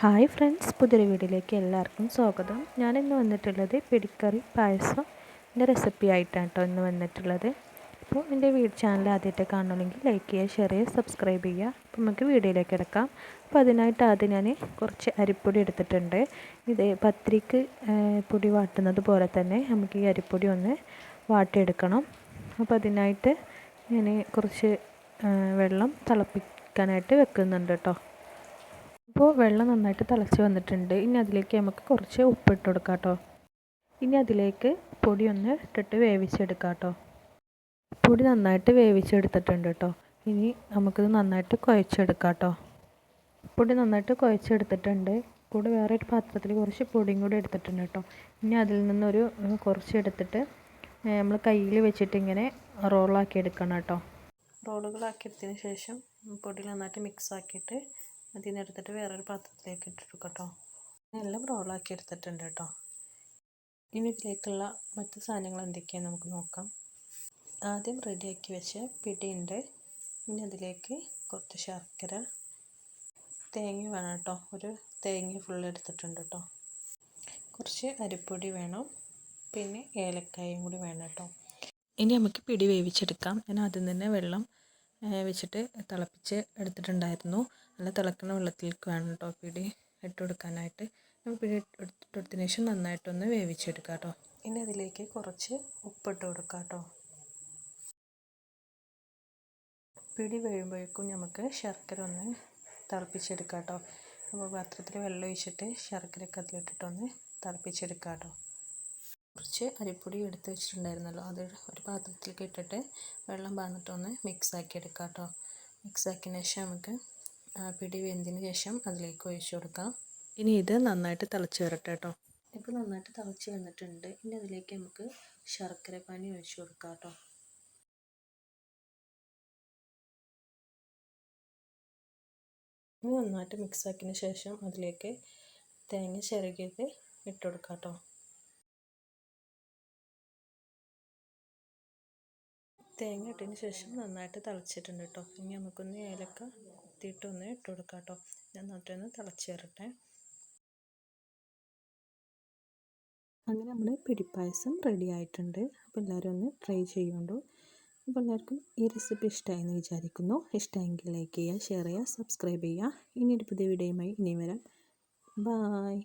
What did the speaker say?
Hi friends, പുതിയൊരു വീഡിയോയിലേക്ക് എല്ലാവർക്കും സ്വാഗതം. ഞാനിന്ന് വന്നിട്ടുള്ളത് പിടിക്കറി പായസത്തിൻ്റെ റെസിപ്പി ആയിട്ടാണ് കേട്ടോ ഇന്ന് വന്നിട്ടുള്ളത്. അപ്പോൾ എൻ്റെ ചാനൽ ആദ്യമായിട്ട് കാണണമെങ്കിൽ ലൈക്ക് ചെയ്യുക, ഷെയർ ചെയ്യുക, സബ്സ്ക്രൈബ് ചെയ്യുക. അപ്പോൾ നമുക്ക് വീഡിയോയിലേക്ക് കിടക്കാം. അപ്പോൾ അതിനായിട്ട് ആദ്യം ഞാൻ കുറച്ച് അരിപ്പൊടി എടുത്തിട്ടുണ്ട്. ഇത് പത്തിരിക്ക് പൊടി വാട്ടുന്നത് പോലെ തന്നെ നമുക്ക് ഈ അരിപ്പൊടി ഒന്ന് വാട്ടിയെടുക്കണം. അപ്പോൾ അതിനായിട്ട് ഞാൻ കുറച്ച് വെള്ളം തിളപ്പിക്കാനായിട്ട് വെക്കുന്നുണ്ട് കേട്ടോ. അപ്പോൾ വെള്ളം നന്നായിട്ട് തിളച്ച് വന്നിട്ടുണ്ട്. ഇനി അതിലേക്ക് നമുക്ക് കുറച്ച് ഉപ്പിട്ട് കൊടുക്കാം കേട്ടോ. ഇനി അതിലേക്ക് പൊടി ഒന്ന് ഇട്ടിട്ട് വേവിച്ചെടുക്കാം കേട്ടോ. പൊടി നന്നായിട്ട് വേവിച്ചെടുത്തിട്ടുണ്ട് കേട്ടോ. ഇനി നമുക്കിത് നന്നായിട്ട് കുഴച്ചെടുക്കാം കേട്ടോ. പൊടി നന്നായിട്ട് കുഴച്ചെടുത്തിട്ടുണ്ട്. കൂടെ വേറൊരു പാത്രത്തിൽ കുറച്ച് പൊടിയും കൂടി എടുത്തിട്ടുണ്ട് കേട്ടോ. ഇനി അതിൽ നിന്നൊരു കുറച്ച് എടുത്തിട്ട് നമ്മൾ കയ്യിൽ വെച്ചിട്ട് ഇങ്ങനെ റോളാക്കി എടുക്കണം കേട്ടോ. റോളുകളാക്കി എടുത്തതിന് ശേഷം പൊടി നന്നായിട്ട് മിക്സ് ആക്കിയിട്ട് അതിൽ നിന്ന് എടുത്തിട്ട് വേറൊരു പാത്രത്തിലേക്ക് ഇട്ടിട്ട് കേട്ടോ. എല്ലാം റോളാക്കി എടുത്തിട്ടുണ്ട് കേട്ടോ. ഇനി ഇതിലേക്കുള്ള മറ്റ് സാധനങ്ങൾ എന്തൊക്കെയാണ് നമുക്ക് നോക്കാം. ആദ്യം റെഡിയാക്കി വെച്ച പിടിയുണ്ട്. ഇനി അതിലേക്ക് കുറച്ച് ശർക്കര, തേങ്ങ വേണം കേട്ടോ. ഒരു തേങ്ങ ഫുൾ എടുത്തിട്ടുണ്ട് കേട്ടോ. കുറച്ച് അരിപ്പൊടി വേണം, പിന്നെ ഏലക്കായും കൂടി വേണം കേട്ടോ. ഇനി നമുക്ക് പിടി വേവിച്ചെടുക്കാം. ഞാൻ ആദ്യം തന്നെ വെള്ളം വെച്ചിട്ട് തിളപ്പിച്ച് എടുത്തിട്ടുണ്ടായിരുന്നു. നല്ല തിളക്കുന്ന വെള്ളത്തിലേക്ക് വേണം കേട്ടോ പിടി ഇട്ട് കൊടുക്കാനായിട്ട്. പിടി ഇട്ടെടുത്തതിന് ശേഷം നന്നായിട്ടൊന്ന് വേവിച്ചെടുക്കാം കേട്ടോ. ഇനി അതിലേക്ക് കുറച്ച് ഉപ്പിട്ട് കൊടുക്കാം കേട്ടോ. പിടി വേവുമ്പോഴേക്കും നമുക്ക് ശർക്കര ഒന്ന് തിളപ്പിച്ചെടുക്കാം കേട്ടോ. അപ്പോൾ പാത്രത്തിൽ വെള്ളം ഒഴിച്ചിട്ട് ശർക്കരയൊക്കെ അതിലിട്ടിട്ടൊന്ന് തിളപ്പിച്ചെടുക്കാം കേട്ടോ. കുറച്ച് അരിപ്പൊടി എടുത്ത് വെച്ചിട്ടുണ്ടായിരുന്നല്ലോ, അത് ഒരു പാത്രത്തിലേക്ക് ഇട്ടിട്ട് വെള്ളം പാർന്നിട്ടൊന്ന് മിക്സാക്കി എടുക്കാം കേട്ടോ. മിക്സാക്കിയതിന് ശേഷം നമുക്ക് പിടി വെന്തതിന് ശേഷം അതിലേക്ക് ഒഴിച്ചു കൊടുക്കാം. ഇനി ഇത് നന്നായിട്ട് തിളച്ച് വരട്ടെ കേട്ടോ. ഇപ്പോൾ നന്നായിട്ട് തിളച്ച് വന്നിട്ടുണ്ട്. ഇനി അതിലേക്ക് നമുക്ക് ശർക്കര പാനി ഒഴിച്ചു കൊടുക്കാം കേട്ടോ. ഇനി നന്നായിട്ട് മിക്സാക്കിയതിന് ശേഷം അതിലേക്ക് തേങ്ങ ചിരകിയത് ഇട്ട് കൊടുക്കാം കേട്ടോ. തേങ്ങ ഇട്ടതിന് ശേഷം നന്നായിട്ട് തിളച്ചിട്ടുണ്ട് കേട്ടോ. ഇനി നമുക്കൊന്ന് ഏലക്ക കുത്തിയിട്ടൊന്ന് ഇട്ട് കൊടുക്കാം കേട്ടോ. നന്നായിട്ടൊന്ന് തിളച്ച് വരട്ടെ. അങ്ങനെ നമ്മുടെ പിടിപ്പായസം റെഡി ആയിട്ടുണ്ട്. അപ്പോൾ എല്ലാവരും ഒന്ന് ട്രൈ ചെയ്യുന്നുണ്ടോ. അപ്പോൾ എല്ലാവർക്കും ഈ റെസിപ്പി ഇഷ്ടമായെന്ന് വിചാരിക്കുന്നു. ഇഷ്ടമെങ്കിൽ ലൈക്ക് ചെയ്യുക, ഷെയർ ചെയ്യുക, സബ്സ്ക്രൈബ് ചെയ്യുക. ഇനിയൊരു പുതിയ വീഡിയോയുമായി ഇനി വരാം. ബായ്.